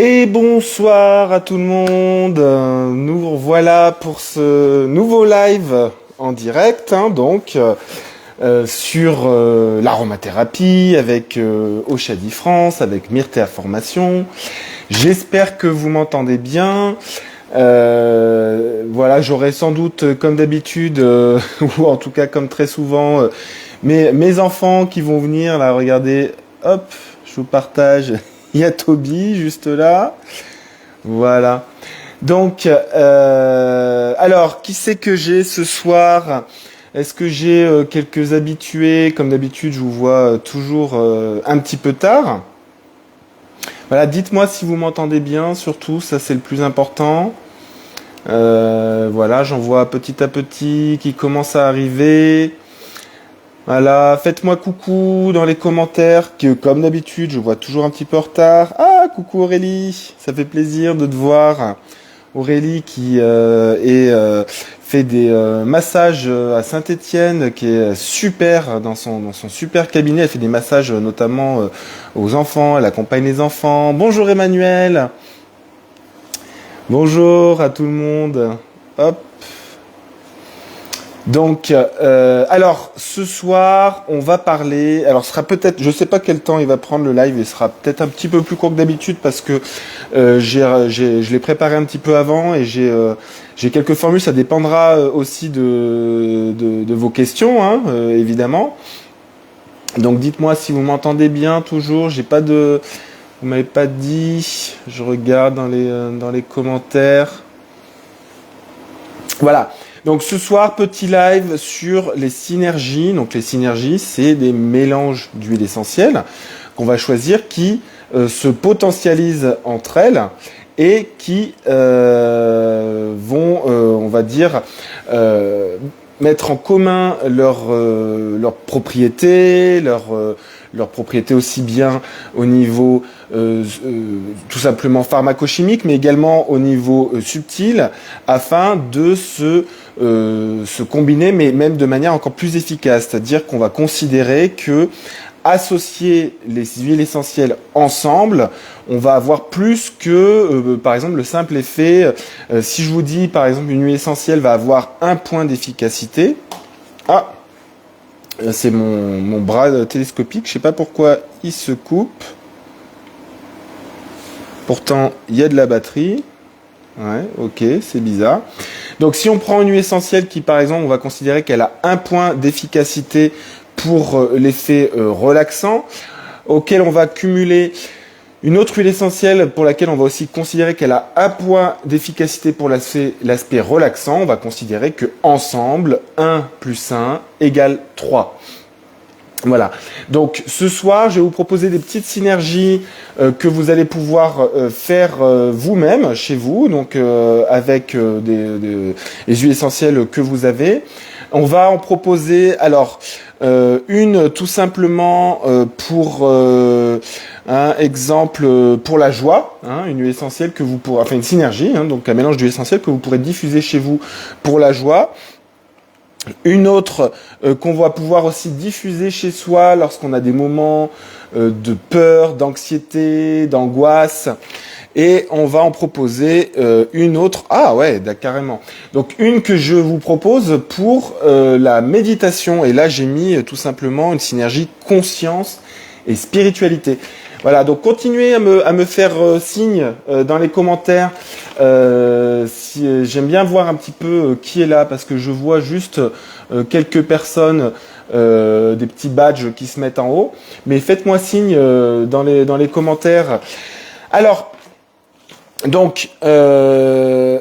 Et bonsoir à tout le monde. Nous voilà pour ce nouveau live en direct, sur l'aromathérapie avec Oshadi France, avec Myrtea Formation. J'espère que vous m'entendez bien. Voilà, j'aurai sans doute, comme d'habitude, ou en tout cas comme très souvent, mes enfants qui vont venir. Là, regardez, hop, je vous partage. Il y a Toby juste là. Voilà. Donc, alors, qui c'est que j'ai ce soir? Est-ce que j'ai quelques habitués? Comme d'habitude, je vous vois toujours un petit peu tard. Voilà, dites-moi si vous m'entendez bien, surtout, ça c'est le plus important. Voilà, j'en vois petit à petit qui commencent à arriver. Voilà, faites-moi coucou dans les commentaires, que comme d'habitude, je vois toujours un petit peu en retard. Ah, coucou Aurélie, ça fait plaisir de te voir. Aurélie qui fait des massages à Saint-Étienne, qui est super dans son super cabinet. Elle fait des massages notamment aux enfants, elle accompagne les enfants. Bonjour Emmanuel. Bonjour à tout le monde. Hop. Donc, alors, ce soir, on va parler. Alors, ce sera peut-être, je sais pas quel temps il va prendre le live. Il sera peut-être un petit peu plus court que d'habitude parce que je l'ai préparé un petit peu avant et j'ai quelques formules. Ça dépendra aussi de vos questions, évidemment. Donc, dites-moi si vous m'entendez bien. Toujours, j'ai pas de. Vous m'avez pas dit. Je regarde dans les commentaires. Voilà. Donc ce soir, petit live sur les synergies. Donc les synergies, c'est des mélanges d'huiles essentielles qu'on va choisir qui se potentialisent entre elles et qui vont, on va dire, mettre en commun leurs propriétés, leurs propriétés aussi bien au niveau tout simplement pharmacochimique, mais également au niveau subtil, afin de se combiner, mais même de manière encore plus efficace. C'est-à-dire qu'on va considérer que associer les huiles essentielles ensemble, on va avoir plus que, par exemple, le simple effet. Si je vous dis, par exemple, une huile essentielle va avoir 1 point d'efficacité. Ah, c'est mon bras télescopique. Je sais pas pourquoi il se coupe. Pourtant, il y a de la batterie. Ouais, ok, c'est bizarre. Donc, si on prend une huile essentielle qui, par exemple, on va considérer qu'elle a 1 point d'efficacité pour l'effet relaxant, auquel on va cumuler une autre huile essentielle pour laquelle on va aussi considérer qu'elle a 1 point d'efficacité pour l'aspect relaxant, on va considérer que ensemble, 1 plus 1 égale 3. Voilà. Donc ce soir, je vais vous proposer des petites synergies que vous allez pouvoir faire vous-même chez vous, donc avec les huiles essentielles que vous avez. On va en proposer alors une tout simplement pour un exemple pour la joie, une huile essentielle que vous pourrez, enfin une synergie, donc un mélange d'huile essentielle que vous pourrez diffuser chez vous pour la joie. Une autre qu'on va pouvoir aussi diffuser chez soi lorsqu'on a des moments de peur, d'anxiété, d'angoisse. Et on va en proposer une autre. Ah ouais, carrément. Donc une que je vous propose pour la méditation. Et là, j'ai mis tout simplement une synergie conscience et spiritualité. Voilà, donc continuez à me faire signe dans les commentaires. Si, j'aime bien voir un petit peu qui est là, parce que je vois juste quelques personnes, des petits badges qui se mettent en haut. Mais faites-moi signe dans les commentaires. Alors, donc, voilà.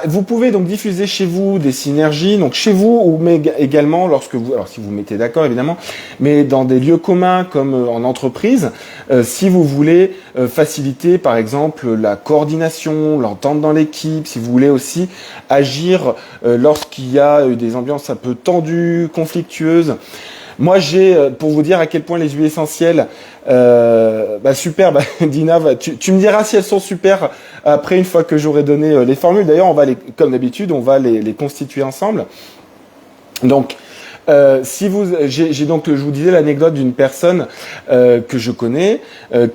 Vous pouvez donc diffuser chez vous des synergies, donc chez vous ou mais également lorsque vous, alors si vous mettez d'accord évidemment, mais dans des lieux communs comme en entreprise, si vous voulez faciliter par exemple la coordination, l'entente dans l'équipe, si vous voulez aussi agir lorsqu'il y a des ambiances un peu tendues, conflictueuses. Moi, j'ai, pour vous dire à quel point les huiles essentielles, super, Dina, tu me diras si elles sont super après, une fois que j'aurai donné les formules. D'ailleurs, on va comme d'habitude, on va les constituer ensemble. Donc, Si vous, j'ai donc, je vous disais l'anecdote d'une personne que je connais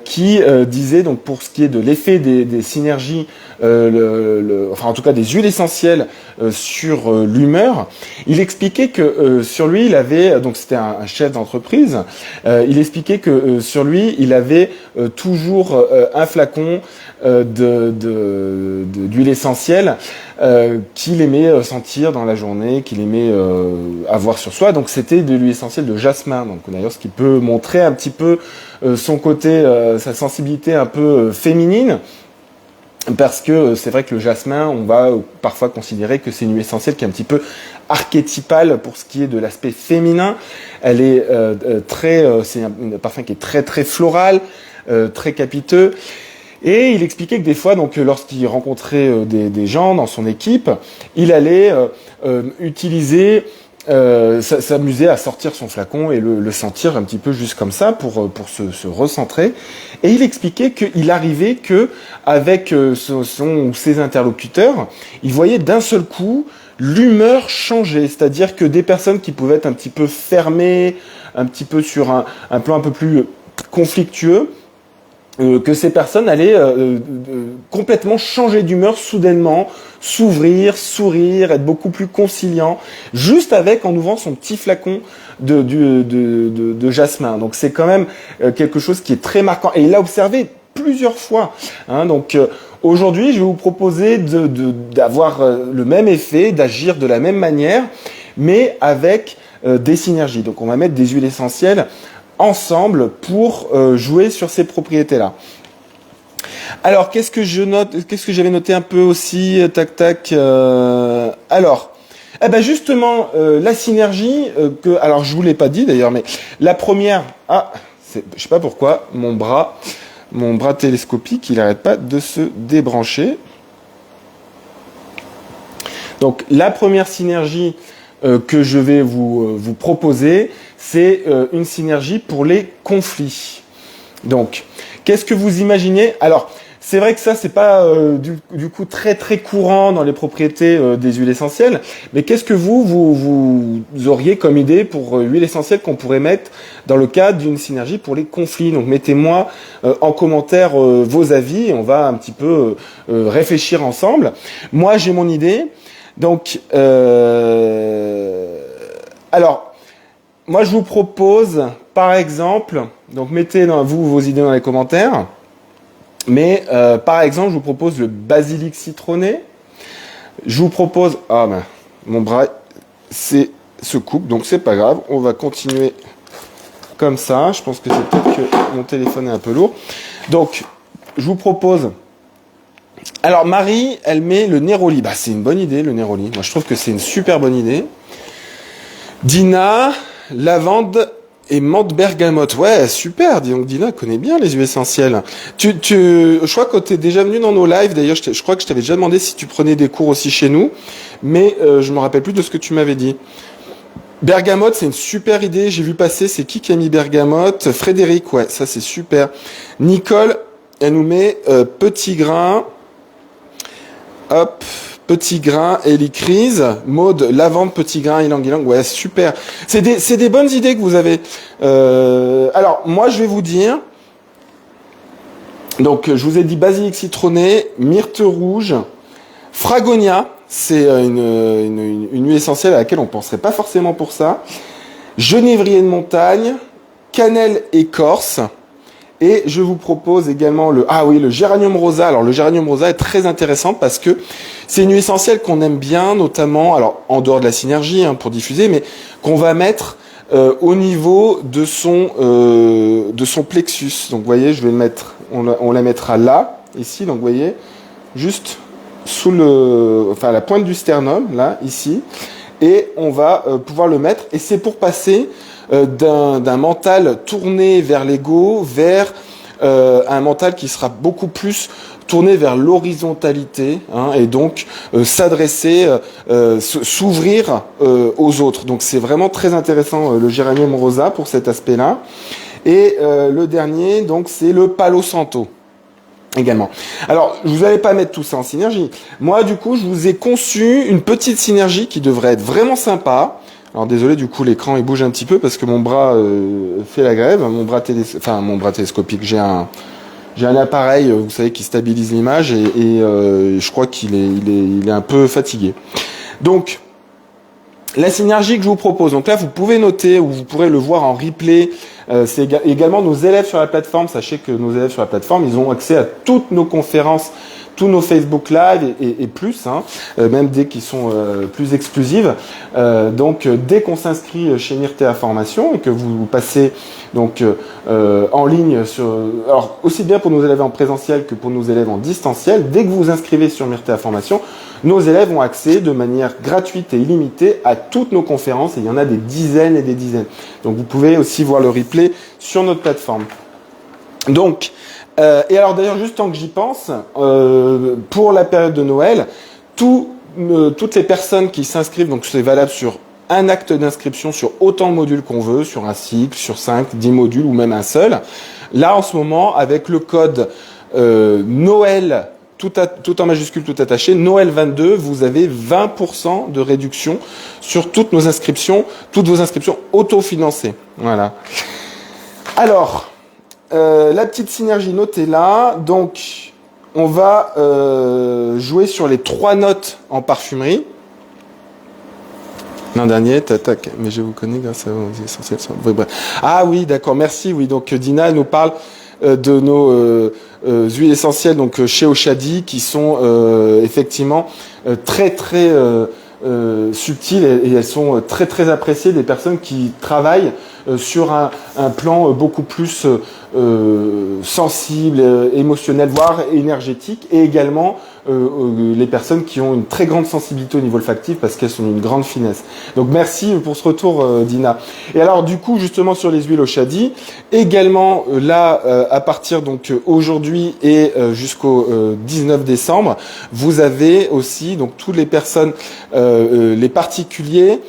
qui disait donc pour ce qui est de l'effet des synergies, enfin en tout cas des huiles essentielles sur l'humeur, il expliquait que sur lui il avait donc c'était un chef d'entreprise, il expliquait que sur lui il avait toujours un flacon d'huile essentielle qu'il aimait sentir dans la journée, qu'il aimait avoir sur soi. Donc c'était de l'huile essentielle de jasmin. Donc d'ailleurs ce qui peut montrer un petit peu son côté, sa sensibilité un peu féminine. Parce que c'est vrai que le jasmin, on va parfois considérer que c'est une huile essentielle qui est un petit peu archétypale pour ce qui est de l'aspect féminin. Elle est c'est un parfum qui est très très floral, très capiteux. Et il expliquait que des fois, donc, lorsqu'il rencontrait des gens dans son équipe, il allait utiliser, s'amuser à sortir son flacon et le sentir un petit peu juste comme ça pour se recentrer. Et il expliquait qu'il arrivait que avec son ou ses interlocuteurs, il voyait d'un seul coup l'humeur changer. C'est-à-dire que des personnes qui pouvaient être un petit peu fermées, un petit peu sur un plan un peu plus conflictueux, que ces personnes allaient complètement changer d'humeur soudainement, s'ouvrir, sourire, être beaucoup plus conciliant, juste avec en ouvrant son petit flacon de jasmin. Donc c'est quand même quelque chose qui est très marquant. Et il l'a observé plusieurs fois. Hein, donc aujourd'hui, je vais vous proposer d'avoir le même effet, d'agir de la même manière, mais avec des synergies. Donc on va mettre des huiles essentielles ensemble pour jouer sur ces propriétés-là. Alors, qu'est-ce que je note? Qu'est-ce que j'avais noté un peu aussi? Tac, tac. Alors, eh ben justement, la synergie alors je vous l'ai pas dit d'ailleurs, mais la première. Je sais pas pourquoi mon bras télescopique, il n'arrête pas de se débrancher. Donc, la première synergie que je vais vous proposer, c'est une synergie pour les conflits. Donc, qu'est-ce que vous imaginez? Alors, c'est vrai que ça, c'est pas du coup très très courant dans les propriétés des huiles essentielles, mais qu'est-ce que vous auriez comme idée pour huile essentielle qu'on pourrait mettre dans le cadre d'une synergie pour les conflits? Donc, mettez-moi en commentaire vos avis et on va un petit peu réfléchir ensemble. Moi, j'ai mon idée. Donc, alors, moi, je vous propose, par exemple, donc mettez vos idées dans les commentaires, mais par exemple, je vous propose le basilic citronné. Je vous propose, mon bras se coupe, donc c'est pas grave, on va continuer comme ça. Je pense que c'est peut-être que mon téléphone est un peu lourd. Donc, je vous propose. Alors, Marie, elle met le néroli. Bah, c'est une bonne idée, le néroli. Moi, je trouve que c'est une super bonne idée. Dina, lavande et menthe bergamote. Ouais, super. Donc, Dina connaît bien les huiles essentielles. Je crois que tu es déjà venu dans nos lives. D'ailleurs, je crois que je t'avais déjà demandé si tu prenais des cours aussi chez nous. Mais je me rappelle plus de ce que tu m'avais dit. Bergamote, c'est une super idée. J'ai vu passer, c'est qui a mis bergamote? Frédéric, ouais, ça c'est super. Nicole, elle nous met petit grain. Hop, petit grain, hélicrise, Maud, lavande, petit grain, ylang-ylang, ouais, super. C'est des bonnes idées que vous avez. Alors, moi, je vais vous dire, donc, je vous ai dit basilic citronné, myrte rouge, fragonia, c'est une huile essentielle à laquelle on ne penserait pas forcément pour ça, genévrier de montagne, cannelle écorce. Et je vous propose également le géranium rosa. Alors le géranium rosa est très intéressant parce que c'est une huile essentielle qu'on aime bien, notamment, alors en dehors de la synergie pour diffuser, mais qu'on va mettre au niveau de son plexus. Donc vous voyez, je vais le mettre, on la mettra là, ici. Donc vous voyez, juste sous la pointe du sternum, là, ici, et on va pouvoir le mettre. Et c'est pour passer d'un mental tourné vers l'ego, vers un mental qui sera beaucoup plus tourné vers l'horizontalité, et donc s'adresser, s'ouvrir aux autres. Donc c'est vraiment très intéressant le géranium rosa pour cet aspect-là. Et le dernier, donc c'est le palo santo. Également. Alors, vous n'allez pas mettre tout ça en synergie. Moi, du coup, je vous ai conçu une petite synergie qui devrait être vraiment sympa. Alors désolé, du coup l'écran il bouge un petit peu parce que mon bras fait la grève, mon bras télescopique. J'ai un appareil, vous savez, qui stabilise l'image et je crois il est un peu fatigué. Donc la synergie que je vous propose, donc là vous pouvez noter ou vous pourrez le voir en replay. C'est également nos élèves sur la plateforme. Sachez que nos élèves sur la plateforme, ils ont accès à toutes nos conférences, tous nos Facebook Live et plus, hein, même dès qu'ils sont plus exclusives. Donc dès qu'on s'inscrit chez Myrtea Formation et que vous passez donc en ligne alors aussi bien pour nos élèves en présentiel que pour nos élèves en distanciel, dès que vous vous inscrivez sur Myrtea Formation, nos élèves ont accès de manière gratuite et illimitée à toutes nos conférences et il y en a des dizaines et des dizaines. Donc vous pouvez aussi voir le replay sur notre plateforme. Donc et alors d'ailleurs, juste tant que j'y pense, pour la période de Noël, toutes les personnes qui s'inscrivent, donc c'est valable sur un acte d'inscription sur autant de modules qu'on veut, sur un cycle, sur 5, 10 modules ou même un seul. Là, en ce moment, avec le code Noël, tout en majuscule, tout attaché, Noël 22, vous avez 20% de réduction sur toutes vos inscriptions autofinancées. Voilà. Alors, la petite synergie notée là, donc on va jouer sur les 3 notes en parfumerie. L'an dernier, tac, mais je vous connais grâce à vos essentiels. Ah oui, d'accord, merci. Oui, donc Dina nous parle de nos huiles essentielles donc chez Oshadi qui sont effectivement très subtiles et elles sont très appréciées des personnes qui travaillent sur un plan beaucoup plus sensible, émotionnel, voire énergétique, et également les personnes qui ont une très grande sensibilité au niveau olfactif parce qu'elles sont d'une grande finesse. Donc merci pour ce retour Dina. Et alors du coup justement sur les huiles Oshadi, également là à partir donc aujourd'hui et jusqu'au 19 décembre, vous avez aussi donc toutes les personnes, les particuliers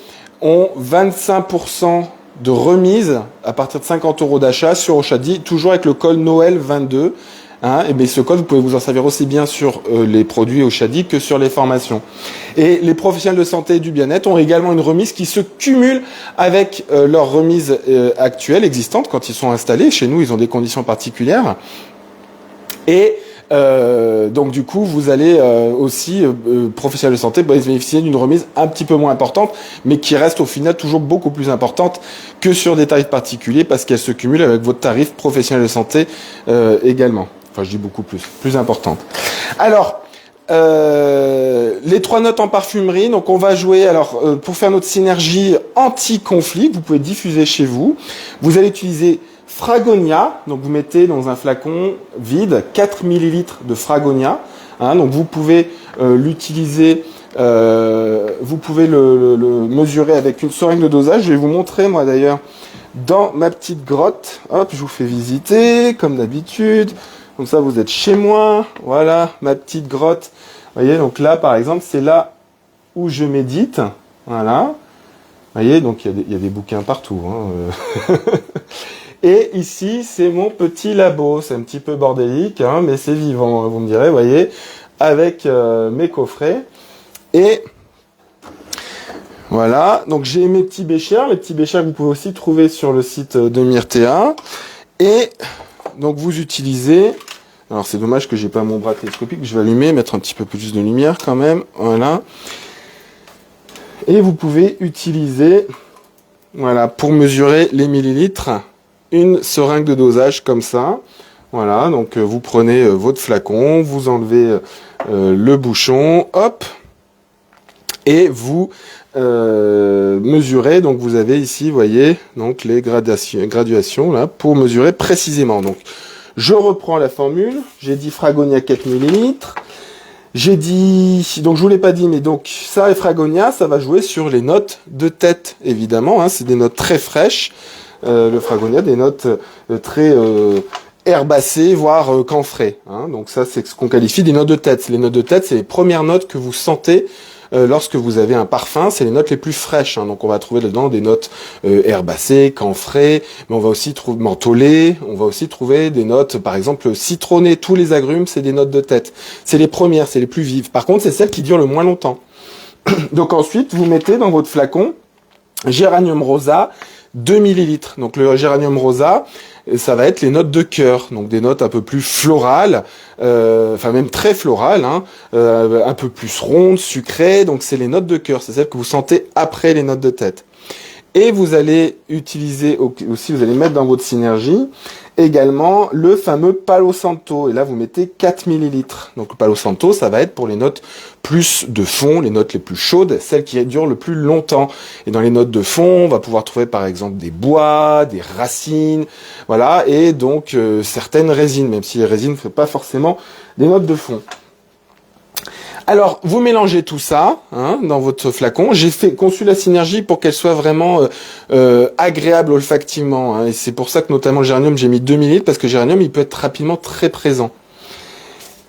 ont 25% de remise à partir de 50 € d'achat sur Oshadi, toujours avec le code Noël 22. Hein, et bien ce code, vous pouvez vous en servir aussi bien sur les produits Oshadi que sur les formations. Et les professionnels de santé et du bien-être ont également une remise qui se cumule avec leur remise actuelle, existante, quand ils sont installés. Chez nous, ils ont des conditions particulières. Et donc du coup, vous allez aussi, professionnels de santé, bénéficier d'une remise un petit peu moins importante, mais qui reste au final toujours beaucoup plus importante que sur des tarifs particuliers, parce qu'elle se cumule avec votre tarif professionnel de santé également. Enfin, je dis beaucoup plus importante. Alors, les 3 notes en parfumerie, donc on va jouer, alors pour faire notre synergie anti-conflit, vous pouvez diffuser chez vous. Vous allez utiliser Fragonia, donc vous mettez dans un flacon vide 4 ml de Fragonia. Hein, donc vous pouvez l'utiliser, vous pouvez le mesurer avec une seringue de dosage. Je vais vous montrer moi d'ailleurs dans ma petite grotte. Hop, je vous fais visiter comme d'habitude. Comme ça, vous êtes chez moi. Voilà, ma petite grotte. Vous voyez, donc là, par exemple, c'est là où je médite. Voilà. Vous voyez, donc il y a des bouquins partout. Hein. Et ici, c'est mon petit labo. C'est un petit peu bordélique, hein, mais c'est vivant, vous me direz, vous voyez, avec mes coffrets. Et voilà, donc j'ai mes petits béchers. Les petits béchers que vous pouvez aussi trouver sur le site de Myrtea. Et donc vous utilisez... Alors c'est dommage que j'ai pas mon bras télescopique, je vais allumer, mettre un petit peu plus de lumière quand même, voilà. Et vous pouvez utiliser, voilà, pour mesurer les millilitres, une seringue de dosage comme ça. Voilà, donc vous prenez votre flacon, vous enlevez le bouchon, hop, et vous mesurez. Donc vous avez ici, vous voyez, donc les graduations là pour mesurer précisément. Donc je reprends la formule, j'ai dit Fragonia 4 ml, j'ai dit, donc je vous l'ai pas dit, mais donc ça et Fragonia, ça va jouer sur les notes de tête, évidemment, hein, c'est des notes très fraîches, le Fragonia, des notes très herbacées, voire camphrées, hein, donc ça c'est ce qu'on qualifie des notes de tête. Les notes de tête, c'est les premières notes que vous sentez lorsque vous avez un parfum, c'est les notes les plus fraîches. Hein. Donc on va trouver dedans des notes herbacées, camphrées, mais on va aussi trouver mentholées, on va aussi trouver des notes, par exemple citronnées. Tous les agrumes, c'est des notes de tête. C'est les premières, c'est les plus vives. Par contre, c'est celles qui durent le moins longtemps. Donc ensuite, vous mettez dans votre flacon Géranium rosa, 2 millilitres. Donc le géranium rosa, ça va être les notes de cœur, donc des notes un peu plus florales, enfin même très florales, hein, un peu plus rondes, sucrées, donc c'est les notes de cœur, c'est celles que vous sentez après les notes de tête. Et vous allez utiliser aussi, vous allez mettre dans votre synergie également le fameux Palo Santo. Et là, vous mettez 4 millilitres. Donc le Palo Santo, ça va être pour les notes plus de fond, les notes les plus chaudes, celles qui durent le plus longtemps. Et dans les notes de fond, on va pouvoir trouver par exemple des bois, des racines, voilà, et donc certaines résines, même si les résines ne font pas forcément des notes de fond. Alors, vous mélangez tout ça dans votre flacon. J'ai conçu la synergie pour qu'elle soit vraiment agréable olfactivement. Hein, et c'est pour ça que notamment le géranium, j'ai mis 2 millilitres, parce que le géranium, il peut être rapidement très présent.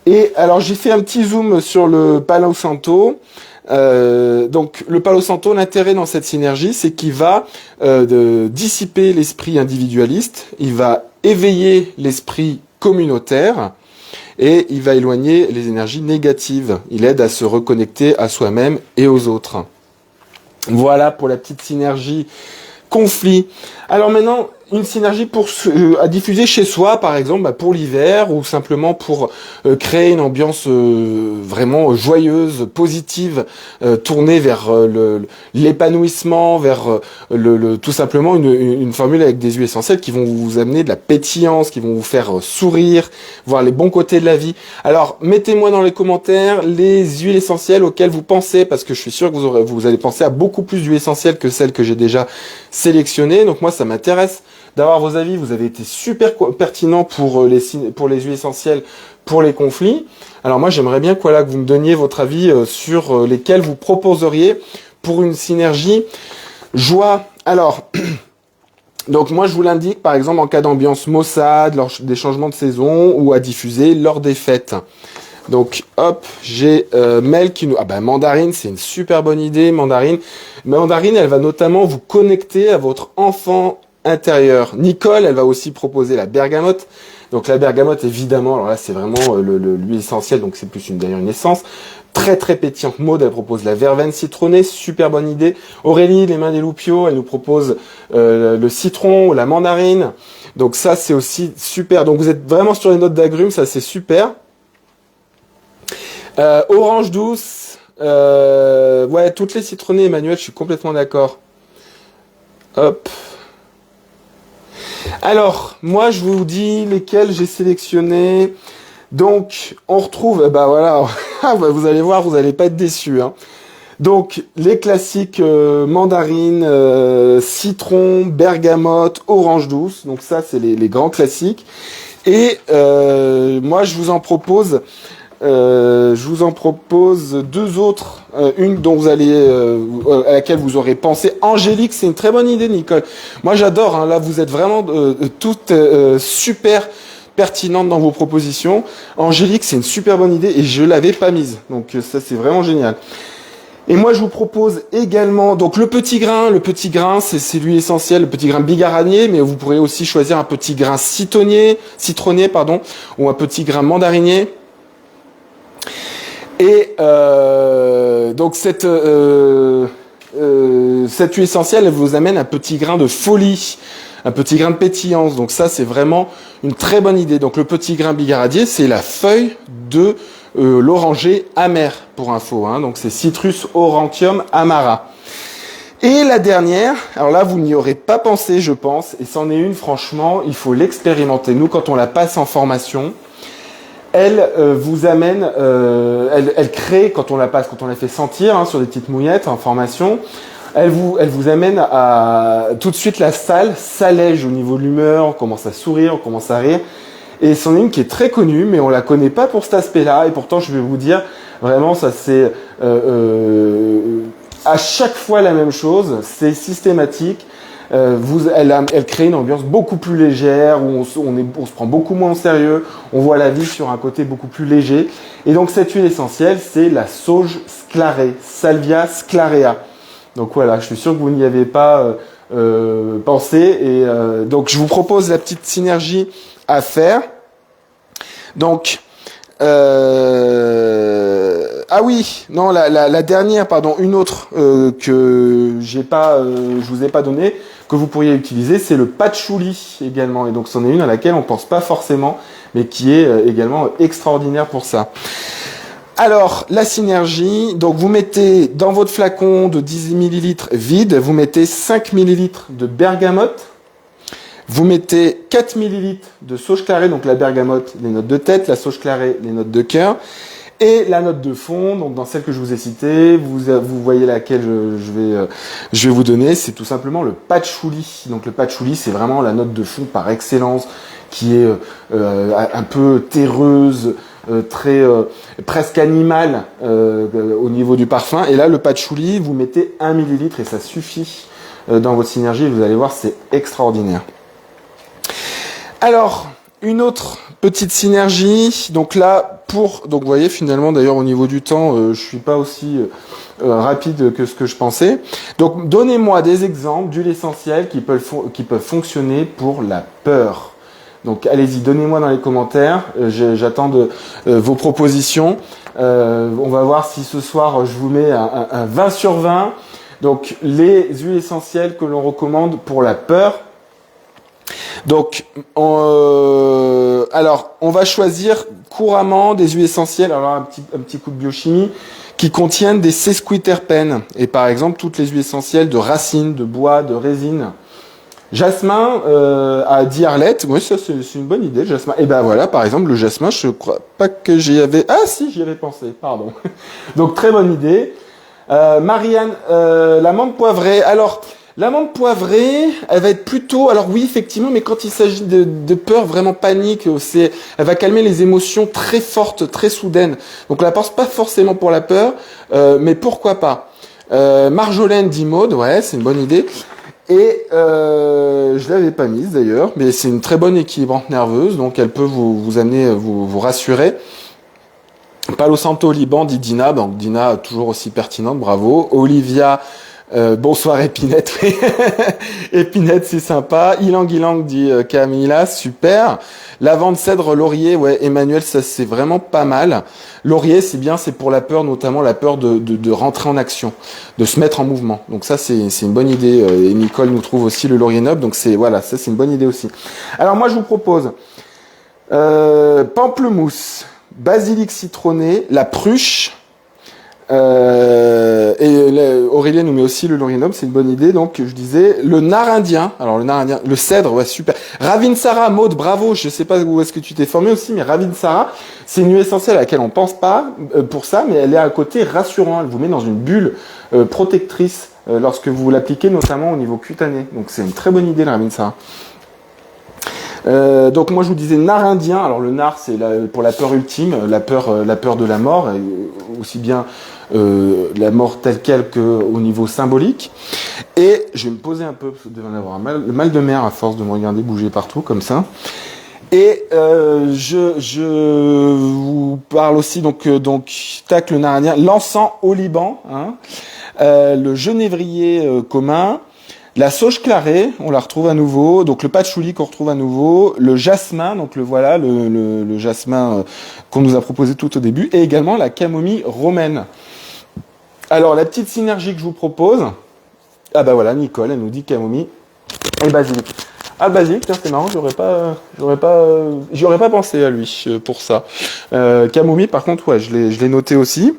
Et alors, j'ai fait un petit zoom sur le Palo Santo. Donc, le Palo Santo, l'intérêt dans cette synergie, c'est qu'il va dissiper l'esprit individualiste, il va éveiller l'esprit communautaire, et il va éloigner les énergies négatives. Il aide à se reconnecter à soi-même et aux autres. Voilà pour la petite synergie conflit. Alors maintenant, une synergie à diffuser chez soi, par exemple, pour l'hiver, ou simplement pour créer une ambiance vraiment joyeuse, positive, tournée vers l'épanouissement, vers tout simplement une formule avec des huiles essentielles qui vont vous amener de la pétillance, qui vont vous faire sourire, voir les bons côtés de la vie. Alors, mettez-moi dans les commentaires les huiles essentielles auxquelles vous pensez, parce que je suis sûr que vous allez penser à beaucoup plus d'huiles essentielles que celles que j'ai déjà sélectionnées. Donc moi, ça m'intéresse d'avoir vos avis. Vous avez été super pertinent pour les huiles essentielles, pour les conflits. Alors moi, j'aimerais bien que vous me donniez votre avis sur lesquelles vous proposeriez pour une synergie joie. Alors, donc moi, je vous l'indique, par exemple, en cas d'ambiance maussade, lors des changements de saison, ou à diffuser lors des fêtes. Donc hop, j'ai Mel qui nous... Ah ben mandarine, c'est une super bonne idée, mandarine. Mandarine, elle va notamment vous connecter à votre enfant intérieur. Nicole, elle va aussi proposer la bergamote. Donc la bergamote, évidemment, alors là c'est vraiment l'huile essentielle, donc c'est plus d'ailleurs une essence. Très très pétillante. Maud, elle propose la verveine citronnée, super bonne idée. Aurélie, les mains des loupiaux, elle nous propose le citron ou la mandarine. Donc ça c'est aussi super. Donc vous êtes vraiment sur les notes d'agrumes, ça c'est super. Orange douce, ouais, toutes les citronnées, Emmanuel, je suis complètement d'accord. Hop. Alors, moi, je vous dis lesquels j'ai sélectionnés. Donc, on retrouve, bah voilà, vous allez voir, vous n'allez pas être déçus. Hein. Donc, les classiques mandarine, citron, bergamote, orange douce. Donc ça, c'est les grands classiques. Et moi, je vous en propose deux autres, une dont vous allez à laquelle vous aurez pensé. Angélique, c'est une très bonne idée, Nicole. Moi, j'adore. Hein, là, vous êtes vraiment toutes super pertinentes dans vos propositions. Angélique, c'est une super bonne idée et je l'avais pas mise. Donc ça, c'est vraiment génial. Et moi, je vous propose également donc le petit grain. Le petit grain, c'est l'huile essentielle, le petit grain bigaranier, mais vous pourrez aussi choisir un petit grain citronnier, ou un petit grain mandarinier. Et donc cette huile essentielle, elle vous amène un petit grain de folie, un petit grain de pétillance. Donc ça, c'est vraiment une très bonne idée. Donc le petit grain bigaradier, c'est la feuille de l'oranger amer, pour info. Hein. Donc c'est Citrus aurantium amara. Et la dernière, alors là, vous n'y aurez pas pensé, je pense, et c'en est une, franchement, il faut l'expérimenter. Nous, quand on la passe en formation, elle vous amène, elle crée, quand on la fait sentir sur des petites mouillettes en formation, elle vous amène à tout de suite la salle s'allège au niveau de l'humeur, on commence à sourire, on commence à rire. Et c'en est une qui est très connue, mais on la connaît pas pour cet aspect-là. Et pourtant, je vais vous dire, vraiment, ça c'est à chaque fois la même chose, c'est systématique. Elle crée une ambiance beaucoup plus légère, où on se prend beaucoup moins au sérieux, on voit la vie sur un côté beaucoup plus léger. Et donc cette huile essentielle, c'est la sauge sclarée, Salvia sclarea. Donc voilà, je suis sûr que vous n'y avez pas pensé. Et donc je vous propose la petite synergie à faire. Donc ah oui, non, la dernière, pardon, une autre que j'ai pas, je vous ai pas donné, que vous pourriez utiliser, c'est le patchouli également. Et donc, c'en est une à laquelle on pense pas forcément, mais qui est également extraordinaire pour ça. Alors, la synergie, donc vous mettez dans votre flacon de 10 millilitres vide, vous mettez 5 millilitres de bergamote, vous mettez 4 millilitres de sauge clarée, donc la bergamote, les notes de tête, la sauge clarée, les notes de cœur, et la note de fond, donc dans celle que je vous ai citée, vous voyez laquelle je vais vous donner, c'est tout simplement le patchouli. Donc le patchouli, c'est vraiment la note de fond par excellence, qui est un peu terreuse, très presque animal au niveau du parfum. Et là, le patchouli, vous mettez 1 millilitre et ça suffit dans votre synergie. Vous allez voir, c'est extraordinaire. Alors, une autre petite synergie. Donc là, donc vous voyez finalement, d'ailleurs au niveau du temps, je suis pas aussi rapide que ce que je pensais. Donc, donnez-moi des exemples d'huiles essentielles qui peuvent fonctionner pour la peur. Donc allez-y, donnez-moi dans les commentaires, j'attends vos propositions. On va voir si ce soir je vous mets un 20 sur 20. Donc les huiles essentielles que l'on recommande pour la peur. Donc alors on va choisir couramment des huiles essentielles, alors un petit coup de biochimie, qui contiennent des sesquiterpènes. Et par exemple toutes les huiles essentielles de racines, de bois, de résine. Jasmin, a dit Arlette, oui, ça c'est une bonne idée, le jasmin. Et ben voilà, par exemple, le jasmin, je crois pas que j'y avais... Ah si, j'y avais pensé, pardon. Donc très bonne idée. Marianne, la menthe poivrée. Alors, la menthe poivrée, elle va être plutôt... Alors oui, effectivement, mais quand il s'agit de peur, vraiment panique, elle va calmer les émotions très fortes, très soudaines. Donc on la pense pas forcément pour la peur, mais pourquoi pas. Marjolaine dit Maud, ouais, c'est une bonne idée. Et je l'avais pas mise d'ailleurs, mais c'est une très bonne équilibrante nerveuse, donc elle peut vous amener, vous rassurer. Palo Santo au Liban, dit Dina, donc Dina toujours aussi pertinente, bravo. Olivia, bonsoir Épinette, Épinette c'est sympa. Ilang Ilang dit Camilla, super. Lavande, cèdre, laurier, ouais, Emmanuel, ça c'est vraiment pas mal. Laurier, c'est bien, c'est pour la peur, notamment la peur de rentrer en action, de se mettre en mouvement. Donc ça, c'est une bonne idée. Et Nicole nous trouve aussi le laurier noble, donc voilà, ça c'est une bonne idée aussi. Alors moi, je vous propose pamplemousse, basilic citronné, la pruche. Aurélien nous met aussi le laurier noble, c'est une bonne idée. Donc je disais le nard indien. Alors le nard indien, le cèdre, ouais, super. Ravinsara, Maud, bravo. Je sais pas où est-ce que tu t'es formé aussi, mais Ravinsara, c'est une huile essentielle à laquelle on pense pas pour ça, mais elle est à un côté rassurant. Elle vous met dans une bulle protectrice lorsque vous l'appliquez, notamment au niveau cutané. Donc c'est une très bonne idée, le Ravinsara. Donc moi je vous disais nard indien. Alors le nard c'est pour la peur ultime, la peur de la mort, et aussi bien la mort telle quelle qu'au niveau symbolique. Et je vais me poser un peu, parce que je devais en avoir le mal de mer à force de me regarder bouger partout comme ça. Et je vous parle aussi donc tac, le nard indien, l'encens au Liban, hein, le genévrier commun. La sauge clarée, on la retrouve à nouveau. Donc le patchouli qu'on retrouve à nouveau. Le jasmin, donc le jasmin qu'on nous a proposé tout au début. Et également la camomille romaine. Alors la petite synergie que je vous propose. Ah bah voilà, Nicole, elle nous dit camomille et basilic. Ah le basilic, tiens, c'est marrant, j'y aurais pas pensé à lui pour ça. Camomille, par contre, ouais, je l'ai noté aussi.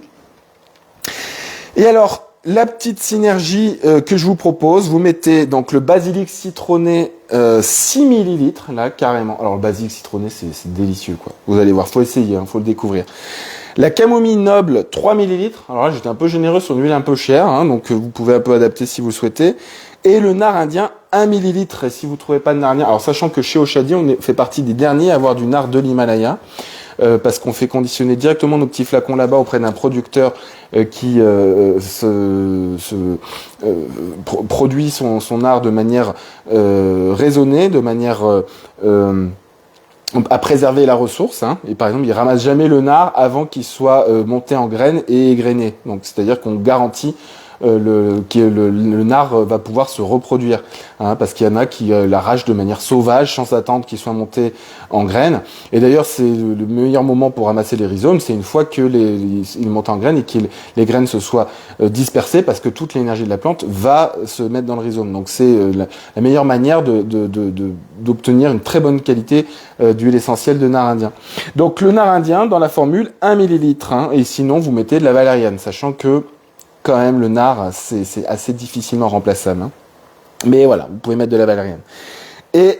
Et alors, la petite synergie que je vous propose, vous mettez donc le basilic citronné 6 millilitres, là, carrément. Alors, le basilic citronné, c'est délicieux, quoi. Vous allez voir, faut essayer, hein, faut le découvrir. La camomille noble, 3 millilitres. Alors là, j'étais un peu généreux sur une huile un peu chère, hein, donc vous pouvez un peu adapter si vous le souhaitez. Et le nard indien, 1 millilitre. Et si vous trouvez pas de nard indien, alors sachant que chez Oshadi, on fait partie des derniers à avoir du nard de l'Himalaya. Parce qu'on fait conditionner directement nos petits flacons là-bas auprès d'un producteur qui produit son art de manière raisonnée, de manière à préserver la ressource. Hein. Et par exemple, il ramasse jamais le nard avant qu'il soit monté en graines et égrené. Donc, c'est-à-dire qu'on garantit le nard va pouvoir se reproduire, hein, parce qu'il y en a qui l'arrachent de manière sauvage sans attendre qu'il soit monté en graines. Et d'ailleurs, c'est le meilleur moment pour ramasser les rhizomes, c'est une fois que il monte en graines et que les graines se soient dispersées, parce que toute l'énergie de la plante va se mettre dans le rhizome. Donc c'est la meilleure manière d'obtenir une très bonne qualité d'huile essentielle de nard indien. Donc le nard indien, dans la formule, 1 millilitre, hein, et sinon vous mettez de la valériane, sachant que quand même le nard, c'est assez difficilement remplaçable, hein. Mais voilà, vous pouvez mettre de la valériane. Et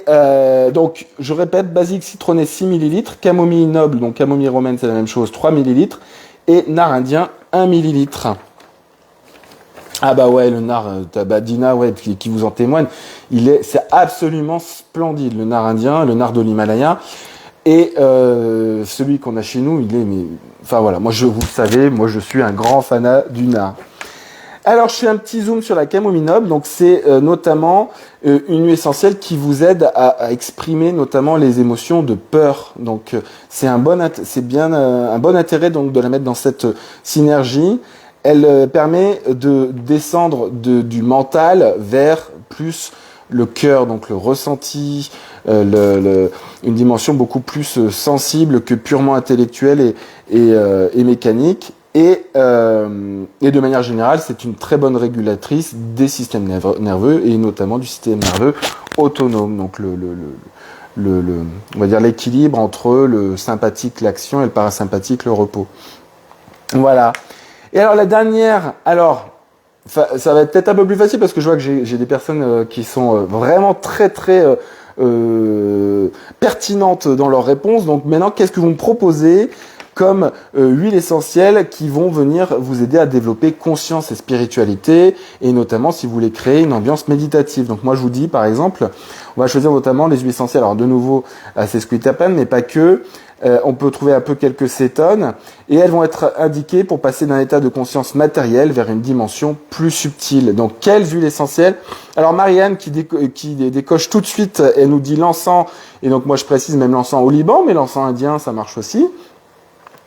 donc, je répète, basilic citronné 6 millilitres, camomille noble, donc camomille romaine c'est la même chose, 3 millilitres, et nard indien 1 millilitre. Ah bah ouais, le nard, Dina, ouais, qui vous en témoigne, c'est absolument splendide, le nard indien, le nard de l'Himalaya. Et celui qu'on a chez nous, enfin voilà, moi vous le savez, moi je suis un grand fanat du nard. Alors je fais un petit zoom sur la camomille noble, donc c'est notamment une huile essentielle qui vous aide à exprimer notamment les émotions de peur. Donc c'est un bon intérêt donc de la mettre dans cette synergie. Elle permet de descendre du mental vers plus le cœur, donc le ressenti, une dimension beaucoup plus sensible que purement intellectuelle et mécanique. Et de manière générale, c'est une très bonne régulatrice des systèmes nerveux et notamment du système nerveux autonome. Donc on va dire l'équilibre entre le sympathique, l'action, et le parasympathique, le repos. Voilà. Et alors la dernière, ça va être peut-être un peu plus facile parce que je vois que j'ai des personnes qui sont vraiment très très pertinentes dans leurs réponses. Donc maintenant, qu'est-ce que vous me proposez comme huiles essentielles qui vont venir vous aider à développer conscience et spiritualité, et notamment si vous voulez créer une ambiance méditative. Donc moi je vous dis par exemple, on va choisir notamment les huiles essentielles, alors de nouveau c'est squitapan, mais pas que. On peut trouver un peu quelques cétones, et elles vont être indiquées pour passer d'un état de conscience matériel vers une dimension plus subtile. Donc quelles huiles essentielles? Alors Marianne qui décoche tout de suite, elle nous dit l'encens, et donc moi je précise même l'encens au Liban, mais l'encens indien ça marche aussi.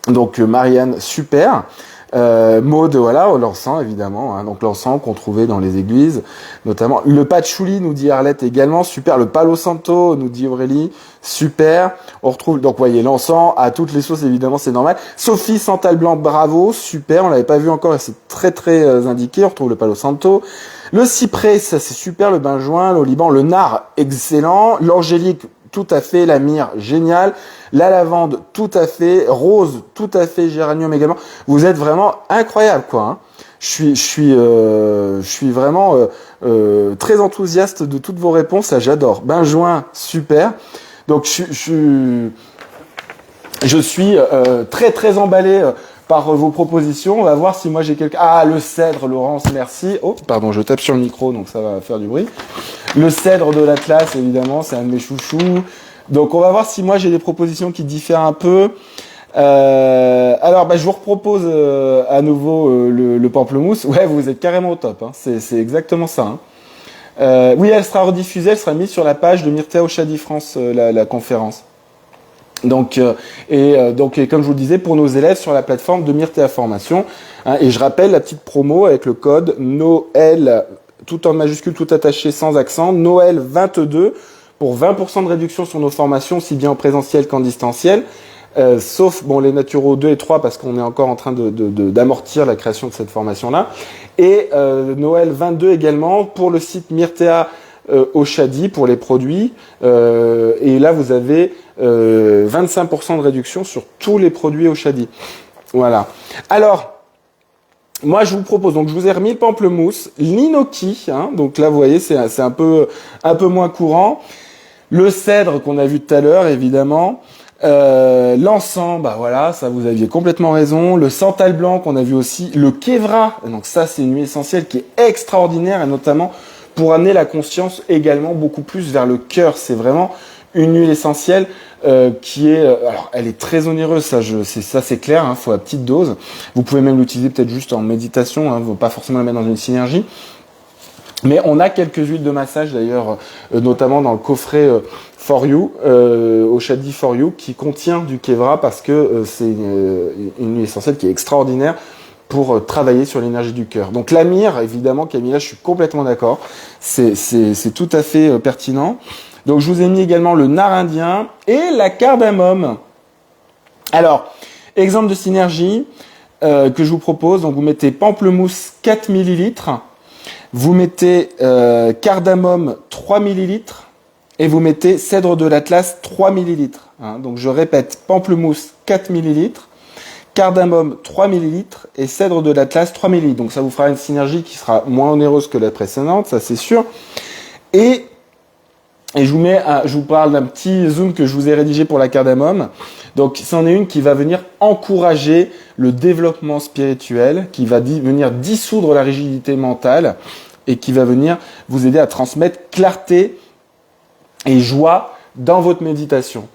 Donc Marianne, super. Maud, voilà, l'encens évidemment, hein, donc l'encens qu'on trouvait dans les églises, notamment. Le patchouli, nous dit Arlette également, super. Le palo santo, nous dit Aurélie, super. On retrouve, donc voyez, l'encens à toutes les sauces évidemment, c'est normal. Sophie, santal blanc, bravo, super. On l'avait pas vu encore, et c'est très très indiqué. On retrouve le palo santo. Le cyprès, ça c'est super. Le benjoin, le Liban, le nard, excellent. L'angélique, tout à fait. La myrrhe, génial. La lavande, tout à fait. Rose, tout à fait. Géranium également. Vous êtes vraiment incroyable, quoi, hein. Je suis vraiment très enthousiaste de toutes vos réponses. Ça, j'adore. Benjoin, super. Donc je suis très très emballé par vos propositions. On va voir si moi j'ai quelque... Ah, le cèdre, Laurence, merci. Oh, pardon, je tape sur le micro, donc ça va faire du bruit. Le cèdre de l'Atlas, évidemment, c'est un de mes chouchous. Donc on va voir si moi j'ai des propositions qui diffèrent un peu. Alors je vous repropose à nouveau le pamplemousse. Ouais, vous êtes carrément au top, hein. C'est exactement ça, hein. Oui, elle sera rediffusée, elle sera mise sur la page de Myrtea Oshadi France, la conférence. Donc, et comme je vous le disais, pour nos élèves sur la plateforme de Myrtea Formation, hein, et je rappelle la petite promo avec le code Noël, tout en majuscule, tout attaché, sans accent, Noël 22, pour 20% de réduction sur nos formations, aussi bien en présentiel qu'en distanciel, sauf les naturaux 2 et 3, parce qu'on est encore en train d'amortir la création de cette formation-là, et Noël 22 également pour le site Myrtea Oshadi pour les produits, et là vous avez 25% de réduction sur tous les produits Oshadi. Voilà. Alors, moi je vous propose, donc je vous ai remis le pamplemousse, l'inoki, hein, donc là vous voyez c'est un peu moins courant, le cèdre qu'on a vu tout à l'heure évidemment, l'encens, bah voilà, ça vous aviez complètement raison, le santal blanc qu'on a vu aussi, le kevra, donc ça c'est une huile essentielle qui est extraordinaire, et notamment pour amener la conscience également beaucoup plus vers le cœur. C'est vraiment une huile essentielle qui est... alors, elle est très onéreuse, ça c'est clair, hein, faut à petite dose. Vous pouvez même l'utiliser peut-être juste en méditation, hein, faut pas forcément la mettre dans une synergie. Mais on a quelques huiles de massage d'ailleurs, notamment dans le coffret For You, Oshadi For You, qui contient du kevra parce que c'est une huile essentielle qui est extraordinaire pour travailler sur l'énergie du cœur. Donc la myrrhe, évidemment, Camilla, je suis complètement d'accord. C'est tout à fait pertinent. Donc je vous ai mis également le nard indien et la cardamome. Alors, exemple de synergie que je vous propose. Donc vous mettez pamplemousse 4 ml, vous mettez cardamome 3 ml et vous mettez cèdre de l'Atlas 3 ml. Hein. Donc je répète, pamplemousse 4 ml, cardamome 3 ml et cèdre de l'Atlas 3 ml. Donc ça vous fera une synergie qui sera moins onéreuse que la précédente, ça c'est sûr. Et je vous parle d'un petit zoom que je vous ai rédigé pour la cardamome. Donc c'en est une qui va venir encourager le développement spirituel, qui va venir dissoudre la rigidité mentale et qui va venir vous aider à transmettre clarté et joie dans votre méditation.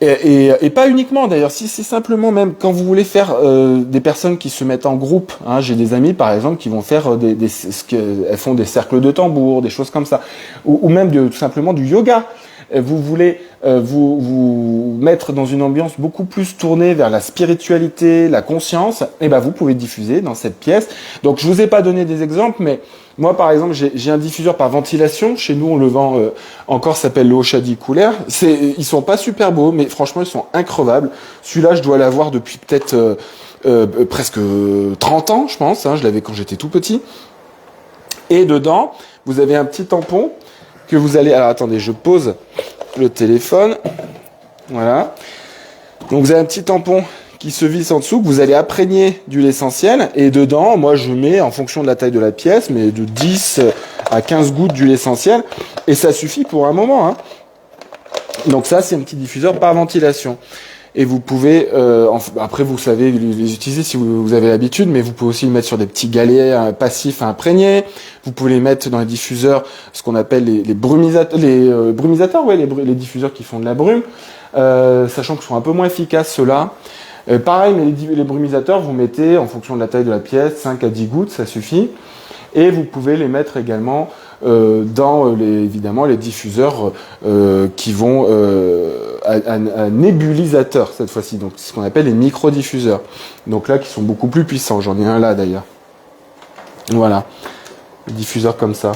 Et pas uniquement d'ailleurs, si c'est simplement même quand vous voulez faire des personnes qui se mettent en groupe, hein, j'ai des amis par exemple qui vont faire elles font des cercles de tambour, des choses comme ça, ou même tout simplement du yoga. Vous voulez vous mettre dans une ambiance beaucoup plus tournée vers la spiritualité, la conscience, et ben vous pouvez diffuser dans cette pièce. Donc je vous ai pas donné des exemples, mais moi par exemple j'ai un diffuseur par ventilation. Chez nous on le vend encore, ça s'appelle le Oshadi Cooler. Ils sont pas super beaux, mais franchement ils sont increvables. Celui-là je dois l'avoir depuis peut-être presque 30 ans, je pense. Hein, je l'avais quand j'étais tout petit. Et dedans vous avez un petit tampon que vous allez... Alors attendez, je pose le téléphone. Voilà. Donc vous avez un petit tampon qui se visse en dessous, que vous allez imprégner d'huile essentielle. Et dedans, moi je mets, en fonction de la taille de la pièce, mais de 10 à 15 gouttes d'huile essentielle. Et ça suffit pour un moment. Hein. Donc ça, c'est un petit diffuseur par ventilation. Et vous pouvez, après vous savez les utiliser si vous avez l'habitude, mais vous pouvez aussi les mettre sur des petits galets passifs à imprégner. Vous pouvez les mettre dans les diffuseurs, ce qu'on appelle les brumisateurs, ouais, les diffuseurs qui font de la brume, sachant qu'ils sont un peu moins efficaces ceux-là. Pareil, mais les brumisateurs, vous mettez, en fonction de la taille de la pièce, 5 à 10 gouttes, ça suffit. Et vous pouvez les mettre également dans évidemment les diffuseurs qui vont à nébulisateur cette fois-ci, donc ce qu'on appelle les micro-diffuseurs. Donc là, qui sont beaucoup plus puissants. J'en ai un là d'ailleurs. Voilà, les diffuseurs comme ça.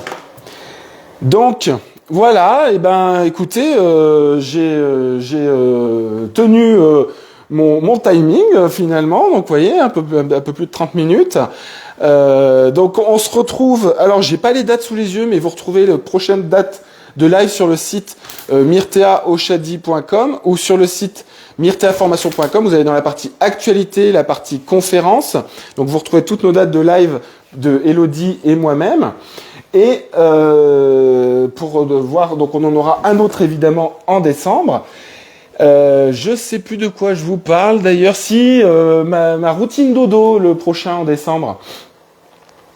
Donc voilà, et ben écoutez, j'ai tenu mon timing finalement. Donc vous voyez, un peu plus de 30 minutes. Donc on se retrouve, alors j'ai pas les dates sous les yeux, mais vous retrouvez les prochaines dates de live sur le site myrteaoshadi.com ou sur le site myrteaformation.com. Vous allez dans la partie actualité, la partie conférence. Donc vous retrouvez toutes nos dates de live de Elodie et moi-même. Et pour voir, donc on en aura un autre évidemment en décembre. Je sais plus de quoi je vous parle d'ailleurs. Si ma routine dodo le prochain en décembre.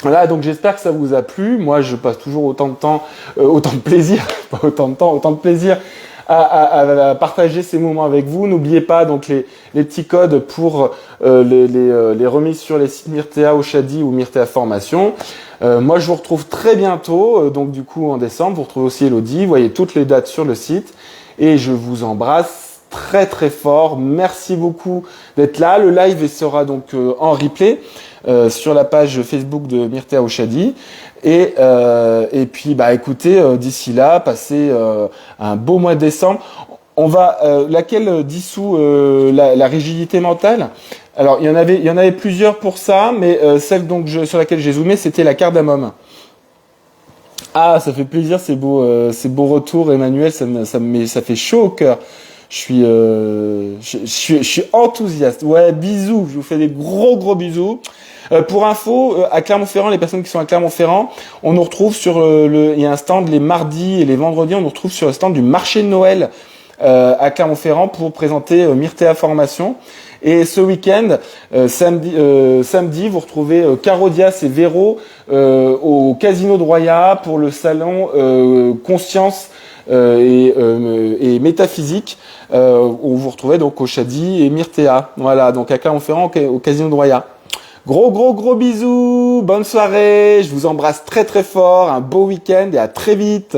Voilà, donc j'espère que ça vous a plu. Moi, je passe toujours autant de temps, autant de plaisir, pas autant de temps, autant de plaisir à partager ces moments avec vous. N'oubliez pas donc les petits codes pour les remises sur les sites Myrtea Oshadi ou Myrtea Formation. Moi, je vous retrouve très bientôt. Donc du coup, en décembre, vous retrouvez aussi Elodie. Vous voyez toutes les dates sur le site. Et je vous embrasse très très fort. Merci beaucoup d'être là. Le live sera donc en replay sur la page Facebook de Myrtea Oshadi. Et puis bah écoutez, d'ici là, passez un beau mois de décembre. On va laquelle dissout la rigidité mentale. Alors il y en avait plusieurs pour ça, mais celle donc sur laquelle j'ai zoomé, c'était la cardamome. Ah, ça fait plaisir, ces beaux retours, Emmanuel, ça fait chaud au cœur. Je suis enthousiaste. Ouais, bisous, je vous fais des gros bisous. Pour info, à Clermont-Ferrand, les personnes qui sont à Clermont-Ferrand, on nous retrouve il y a un stand les mardis et les vendredis, on nous retrouve sur le stand du marché de Noël à Clermont-Ferrand pour présenter Myrtea Formation. Et ce week-end, samedi, vous retrouvez Caro Dias et Véro au Casino de Roya pour le salon Conscience et Métaphysique, où vous retrouvez donc Oshadi et Myrtea. Voilà, donc à Clermont-Ferrand au Casino de Roya. Gros bisous, bonne soirée, je vous embrasse très fort, un beau week-end et à très vite.